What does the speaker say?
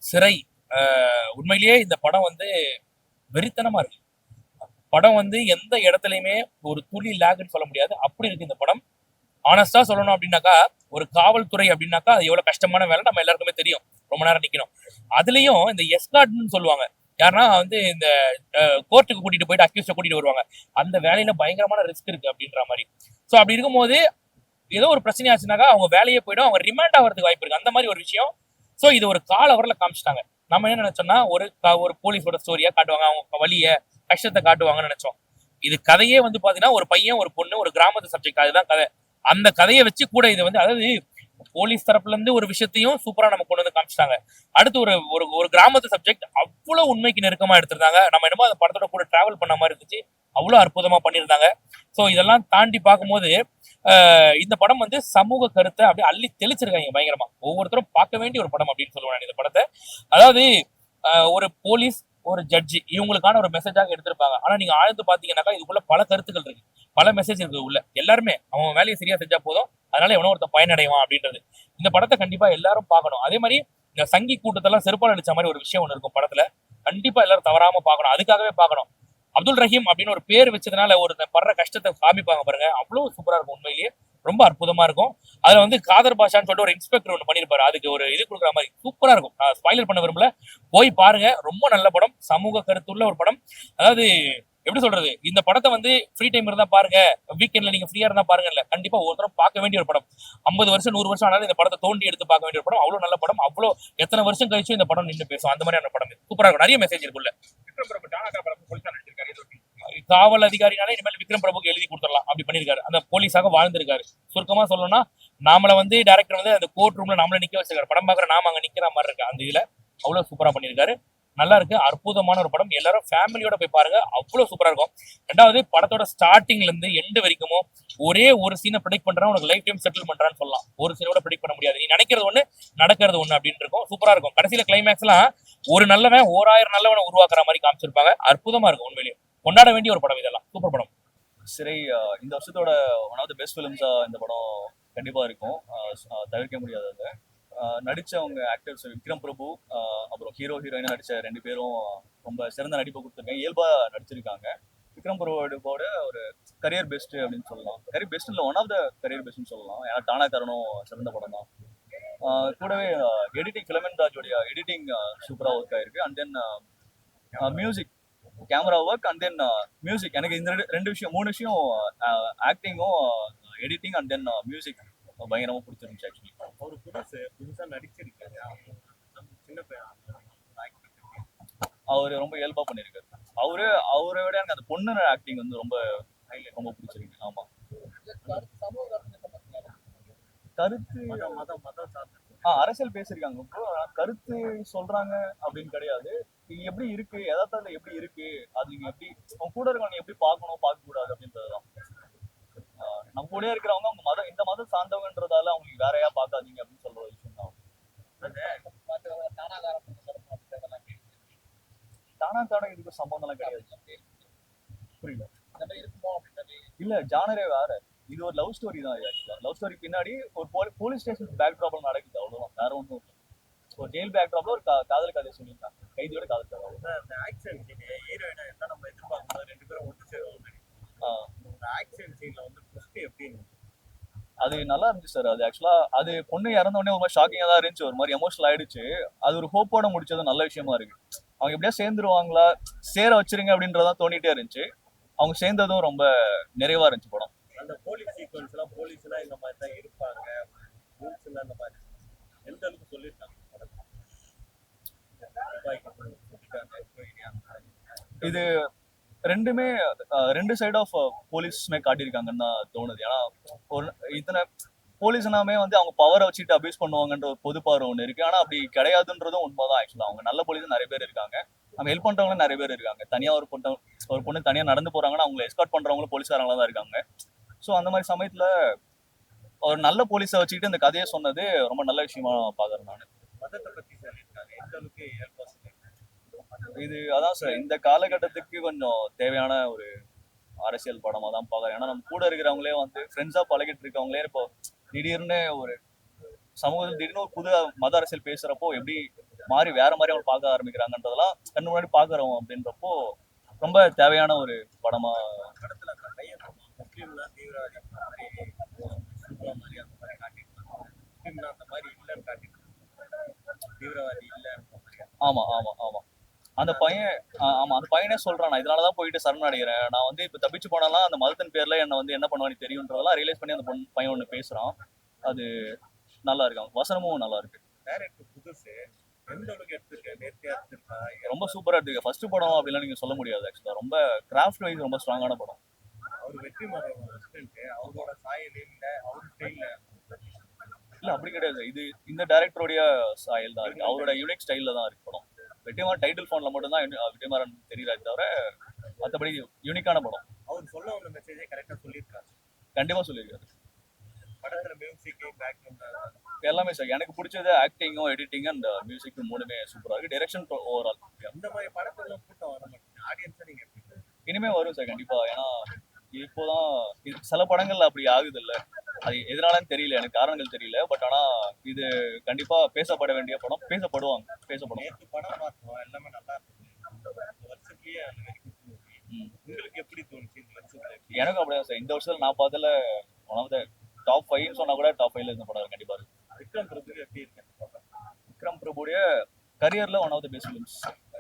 சிறை. உண்மையிலேயே இந்த படம் வந்து வெறித்தனமா இருக்கு. படம் வந்து எந்த இடத்துலயுமே ஒரு துளி லேக்னு சொல்ல முடியாது. அப்படி இருக்கு இந்த படம். ஆனஸ்டா சொல்லணும் அப்படின்னாக்கா, ஒரு காவல்துறை அப்படின்னாக்கா அது எவ்வளவு கஷ்டமான வேலை நம்ம எல்லாருக்குமே தெரியும். ரொம்ப நேரம் நிக்கணும். அதுலயும் இந்த எஸ்கார்ட்னு சொல்லுவாங்க. யாருன்னா வந்து இந்த கோர்ட்டுக்கு கூட்டிட்டு போயிட்டு அக்யூஸ்ட கூட்டிட்டு வருவாங்க. அந்த வேலையில பயங்கரமான ரிஸ்க் இருக்கு அப்படின்ற மாதிரி. சோ அப்படி இருக்கும்போது ஏதோ ஒரு பிரச்சனை ஆச்சுனாக்கா அவங்க வேலையே போயிடும். அவங்க ரிமாண்ட் ஆகிறதுக்கு வாய்ப்பு இருக்கு. அந்த மாதிரி ஒரு விஷயம். சோ இது ஒரு கால வரல காமிச்சிட்டாங்க. நம்ம என்ன நினைச்சோம்னா ஒரு போலீஸோட ஸ்டோரியா காட்டுவாங்க, அவங்க வலிய கஷ்டத்தை காட்டுவாங்கன்னு நினைச்சோம். இது கதையே வந்து பாத்தீங்கன்னா ஒரு பையன் ஒரு பொண்ணு ஒரு கிராமத்து சப்ஜெக்ட், அதுதான் கதை. அந்த கதையை வச்சு கூட இது வந்து அதாவது போலீஸ் தரப்புல இருந்து ஒரு விஷயத்தையும் சூப்பரா நம்ம கொண்டு வந்து காமிச்சிட்டாங்க. அடுத்து ஒரு ஒரு ஒரு கிராமத்து சப்ஜெக்ட் அவ்வளவு உண்மைக்கு நெருக்கமா எடுத்திருந்தாங்க. நம்ம என்னமோ அந்த படத்தோட கூட டிராவல் பண்ண மாதிரி இருந்துச்சு. அவ்வளவு அற்புதமா பண்ணியிருந்தாங்க. ஸோ இதெல்லாம் தாண்டி பார்க்கும்போது இந்த படம் வந்து சமூக கருத்தை அப்படியே அள்ளி தெளிச்சிருக்காங்க பயங்கரமா. ஒவ்வொருத்தரும் பார்க்க வேண்டிய ஒரு படம் அப்படின்னு சொல்லுவேன் இந்த படத்தை. அதாவது ஒரு போலீஸ் ஒரு ஜட்ஜி இவங்களுக்கான ஒரு மெசேஜாக எடுத்திருப்பாங்க. ஆனா நீங்க ஆழ்ந்து பாத்தீங்கன்னாக்கா இதுக்குள்ள பல கருத்துக்கள் இருக்கு, பல மெசேஜ் இருக்கு உள்ள. எல்லாருமே அவன் வேலையை சரியா செஞ்சா போதும், அதனால எவனோ ஒருத்தன் பயனடைவான் அப்படின்றது. இந்த படத்தை கண்டிப்பா எல்லாரும் பார்க்கணும். அதே மாதிரி இந்த சங்கி கூட்டத்தெல்லாம் செருப்பால் அடிச்ச மாதிரி ஒரு விஷயம் ஒன்று இருக்கும் படத்துல. கண்டிப்பா எல்லாரும் தவறாம பார்க்கணும், அதுக்காகவே பார்க்கணும். அப்துல் ரஹீம் அப்படின்னு ஒரு பேர் வச்சதுனால ஒரு படுற கஷ்டத்தை காமிப்பாங்க பாருங்க, அவ்வளவு சூப்பரா இருக்கும். உண்மையிலேயே ரொம்ப அற்புதமா இருக்கும். அதுல வந்து காதர் பாஷான்னு சொல்லிட்டு ஒரு இன்ஸ்பெக்டர் ஒன்று பண்ணிருப்பாரு, அதுக்கு ஒரு இது கொடுக்குற மாதிரி சூப்பரா இருக்கும். நான் ஸ்பாயிலர் பண்ண விரும்பல, போய் பாருங்க. ரொம்ப நல்ல படம், சமூக கருத்துள்ள ஒரு படம். அதாவது எப்படி சொல்றது, இந்த படத்தை வந்து ஃப்ரீ டைம் இருந்தா பாருங்க, வீக்கெண்ட்ல நீங்க ஃப்ரீயா இருந்தா பாருங்க. இல்ல கண்டிப்பா ஒருத்தரும் பார்க்க வேண்டிய ஒரு படம். 50 வருஷம் 100 வருஷம் ஆனாலும் இந்த படத்தை தோண்டி எடுத்து பார்க்க வேண்டிய ஒரு படம். அவ்வளவு நல்ல படம். அவ்வளவு எத்தனை வருஷம் கழிச்சு இந்த படம் நின்று பேசும், அந்த மாதிரியான படம். சூப்பரா இருக்கும், நிறைய மெசேஜ் இருக்குல்ல. விக்ரம் பிரபு டானாக்கா படம் போலீஸா நடிச்சிருக்காரு. காவல் அதிகாரினாலே இனிமேல் விக்ரம் பிரபுக்கு எழுதி கொடுத்துடலாம், அப்படி பண்ணிருக்காரு. அந்த போலீஸாக வாழ்ந்திருக்காரு. சுருக்கமா சொல்லணும்னா நாமளை வந்து டைரக்டர் வந்து அந்த கோர்ட் ரூம்ல நாமளை நிக்க வச்சிருக்காரு. படம் பார்க்குற நாம அங்க நிக்கிற மாதிரி இருக்கு. அந்த இதுல அவ்வளவு சூப்பரா பண்ணிருக்காரு. நல்லா இருக்கு, அற்புதமான ஒரு படம். எல்லாரும் ஃபேமிலியோட போய் பாருங்க, அவ்வளவு சூப்பரா இருக்கும். ரெண்டாவது படத்தோட ஸ்டார்டிங்ல இருந்து எண்டு வரைக்கும் ஒரே ஒரு சீனை ப்ரெடிக்ட் பண்றான், உனக்கு லைஃப் டைம் செட்டில் பண்றான்னு சொல்லலாம். ஒரு சீனோட ப்ரெடிக்ட் பண்ண முடியாது. நீ நினைக்கிறது ஒண்ணு நடக்கிறது ஒண்ணு அப்படின்னு இருக்கும். சூப்பரா இருக்கும். கடைசியில கிளைமேக்ஸ் எல்லாம் ஒரு நல்லவன் 1000 நல்லவனை உருவாக்குற மாதிரி காமிச்சிருப்பாங்க. அற்புதமா இருக்கும். உண்மையிலேயே கொண்டாட வேண்டிய ஒரு படம் இதெல்லாம். சூப்பர் படம். சிறை இந்த வருஷத்தோட ஒன் ஆஃப் த பெஸ்ட் ஃபிலிம்ஸா இந்த படம் கண்டிப்பா இருக்கும். தவிர்க்க முடியாதது. நடிச்சவங்க ஆக்டர்ஸ் விக்ரம் பிரபு, அப்புறம் ஹீரோயினா நடிச்ச 2 பேரும் ரொம்ப சிறந்த நடிப்பை கொடுத்துருக்காங்க. இயல்பா நடிச்சிருக்காங்க. விக்ரம் பிரபுவோட ஒரு கரியர் பெஸ்ட் அப்படின்னு சொல்லலாம். கரியர் பெஸ்ட் இல்லை, ஒன் ஆஃப் த கரியர் பெஸ்ட்னு சொல்லலாம். ஏன்னா டானா தரணும் சிறந்த படம் தான். கூடவே எடிட்டிங், ஃபிலமென் ராஜோடைய எடிட்டிங் சூப்பராக ஒர்க் ஆயிருக்கு. And then music, camera work and then music. எனக்கு இந்த ரெண்டு விஷயம் 3 விஷயம், ஆக்டிங்கும் எடிட்டிங் அண்ட் தென் மியூசிக் பயங்கரமா பிடிச்சிருந்துச்சு. ஆக்சுவலி அவரு புதுசா நடிச்சிருக்காரு. சின்ன பையன் அவரு ரொம்ப இயல்பா பண்ணிருக்காரு. அவரை விட எனக்கு அந்த பொண்ணு ஆக்டிங் வந்து ரொம்ப ரொம்ப பிடிச்சிருக்கு. ஆமா, கருத்து அரசியல் பேசிருக்காங்க. கருத்து சொல்றாங்க அப்படின்னு கிடையாது. எப்படி இருக்கு, யதார்த்தத்துல எப்படி இருக்கு, அது நீங்க எப்படி அவங்க கூட இருக்கவங்க எப்படி பார்க்கணும் பார்க்க கூடாது அப்படின்றதுதான். நம்ம கூட இருக்கிறவங்க அவங்க மதம் இந்த மதம் சார்ந்தவங்கன்றதால அவங்களுக்கு வேறையா பார்க்காதீங்க அப்படின்னு சொல்ற ஒரு விஷயம் தான். தானா தானா இதுக்கு சம்பந்தம் எல்லாம் கிடையாது. புரியல. இல்ல, ஜானரே வேற. இது ஒரு லவ் ஸ்டோரி தான். ஆக்சுவலா லவ் ஸ்டோரி பின்னாடி ஒரு போலீஸ் ஸ்டேஷன் பேக் ட்ராப்ல நடக்குது, அவ்வளவுதான். வேற ஒன்றும் இல்லை. ஒரு ஜெயில் பேக் ட்ராப்ல ஒரு காதல் கதை சொல்லியிருக்காங்க. கைதியோட காதல் கதை. அந்த ஆக்ஷன் சீன் ஹீரோயினா என்ன நம்ம எதிர்பார்க்கும் 2 பேரும் ஒன்று சேருவாங்க. அந்த ஆக்ஷன் சீன்ல வந்து ட்விஸ்ட் எப்படி இருந்துச்சு? அது நல்லா இருந்துச்சு சார். அது ஆக்சுவலா அது பொண்ணு இறந்த உடனே ஒரு மாதிரி ஷாக்கிங்கா தான் இருந்துச்சு, ஒரு மாதிரி எமோஷனல் ஆயிடுச்சு. அது ஒரு ஹோப்போட முடிச்சது நல்ல விஷயமா இருக்கு. அவங்க எப்படியா சேர்ந்துருவாங்களா, சேர வச்சிருங்க அப்படின்றதான் தோண்டிட்டே இருந்துச்சு. அவங்க சேர்ந்ததும் ரொம்ப நிறைவா இருந்துச்சு படம். அந்த போலீஸ் சீக்வன்ஸ் எல்லாம் போலீஸ்லாம் இந்த மாதிரி தான் இருப்பாங்க, ரூல்ஸ் எல்லாம் இந்த மாதிரி எந்த அளவுக்கு சொல்லியிருக்காங்க இது ரெண்டுமே 2 சைட் ஆஃப் போலீஸ்மே காட்டியிருக்காங்கன்னு தான் தோணுது. ஏன்னா ஒரு இத்தனை போலீஸ்னாமே வந்து அவங்க பவரை வச்சுட்டு அபியூஸ் பண்ணுவாங்கன்ற ஒரு பொது பார்வை ஒன்று இருக்கு. ஆனா அப்படி கிடையாதுன்றதும் உண்மைதான். ஆக்சுவலா அவங்க நல்ல போலீஸ் நிறைய பேர் இருக்காங்க, அவங்க ஹெல்ப் பண்றவங்களும் நிறைய பேர் இருக்காங்க. தனியா ஒரு பொண்ணு தனியா நடந்து போறாங்கன்னா அவங்களை எஸ்கார்ட் பண்றவங்களும் போலீஸ்காரங்களா தான் இருக்காங்க. ஸோ அந்த மாதிரி சமயத்துல ஒரு நல்ல போலீஸை வச்சுக்கிட்டு இந்த கதையை சொன்னது ரொம்ப நல்ல விஷயமா பாக்குறேன் நான். மதத்தை பத்தி சொல்லியிருக்காங்க, எந்த அளவுக்கு ஹெல்ப் இது அதான் சார், இந்த காலகட்டத்துக்கு கொஞ்சம் தேவையான ஒரு அரசியல் படமா தான் பாக்குறேன். ஏன்னா நம்ம கூட இருக்கிறவங்களே வந்து ஃப்ரெண்ட்ஸா பழகிட்டு இருக்கவங்களே இப்போ திடீர்னு ஒரு சமூகத்தில் திடீர்னு ஒரு புது மத அரசியல் பேசுறப்போ எப்படி மாறி வேற மாதிரி அவங்க பார்க்க ஆரம்பிக்கிறாங்கன்றதெல்லாம் கண்ணு முன்னாடி பார்க்குறோம் அப்படின்றப்போ ரொம்ப தேவையான ஒரு படமா. படத்துல அந்த பையன் முஸ்லீம்லாம் தீவிரவாதி அந்த மாதிரி சுற்றுலா மாதிரி அந்த மாதிரி காட்டியிருக்காங்க. முஸ்லீம்லாம் அந்த மாதிரி இல்லைன்னு காட்டியிருக்காங்க. தீவிரவாதி இல்லைன்ற மாதிரி. ஆமா ஆமா ஆமா அந்த பையன் ஆமா அந்த பையனே சொல்றான், நான் இதனாலதான் போயிட்டு சரணடைகிறேன், நான் வந்து இப்ப தப்பிச்சு போனாலாம் அந்த மதத்தின் பேர்ல என்ன வந்து என்ன பண்ணுவான்னு தெரியும்ன்றதெல்லாம் ரியலைஸ் பண்ணி அந்த பையன் ஒண்ணு பேசுறான். அது நல்லா இருக்கு, அவங்க வசனமும் நல்லா இருக்கு. டைரக்டர் புதுசு எந்த அளவுக்கு எடுத்திருக்க, நேர்த்தியா எடுத்திருக்கா? ரொம்ப சூப்பரா இருக்கு. ஃபர்ஸ்ட் படம் அப்படிலாம் நீங்க சொல்ல முடியாது. ஆக்சுவலா ரொம்ப கிராஃப்ட் வைஸ் ரொம்ப ஸ்ட்ராங்கான படம். அவர் வெற்றிமாறன் ஹஸ்பண்ட் அவரோட சாயல் இல்ல, அவர் ஸ்டைல்ல இல்ல அப்படி கிடையாது, இது இந்த டைரக்டருடைய ஸ்டைல் தான் இருக்கு, அவரோட யூனிக் ஸ்டைல்ல தான் இருக்கு படம். வெற்றிமாறன் டைட்டில் ஃபோன்ல மட்டும் தான் வெற்றிமாறன் தெரியல தவிர மற்றபடி யூனிக்கான படம். அவர் சொல்ல வந்த மெசேஜே கரெக்டா சொல்லியிருக்காரு. கண்டிப்பா சொல்லியிருக்காரு. படத்துல மியூசிக் பேக்ரவுண்ட் எல்லாமே சார் எனக்கு பிடிச்சது ஆக்டிங்கும் எடிட்டிங் அண்ட் மியூசிக் மூணுமே சூப்பரா இருக்கு. டைரக்ஷன் ஓவரால் இந்த மாதிரி படத்துல கூட்டம் வர மாட்டேங்குது. ஆடியன்ஸை நீங்க எப்படி இனிமே வரும் சார் கண்டிப்பா. ஏன்னா இப்போதான் சில படங்கள்ல அப்படி ஆகுது இல்ல, அது எதனாலன்னு தெரியல, எனக்கு காரணங்கள் தெரியல. பட் ஆனா இது கண்டிப்பா பேசப்பட வேண்டிய படம், பேசப்படும். நேற்று படம் பார்த்தோம், எல்லாமே நல்லா இருந்தது. இந்த வருஷத்துலயே அந்த மாதிரி கொடுத்துருவோம். உங்களுக்கு எப்படி தோணுச்சு இந்த வருஷத்துல? எனக்கு அப்படிதான் சார், இந்த வருஷத்துல நான் பார்த்ததுல ஒன் ஆஃப் த டாப் 5 சொன்னா கூட டாப் 5ல இந்த படம் கண்டிப்பா இருக்கு. விக்ரம் பிரபு எப்படி இருக்கு? விக்ரம் பிரபுடைய கரியர்ல one of the best films.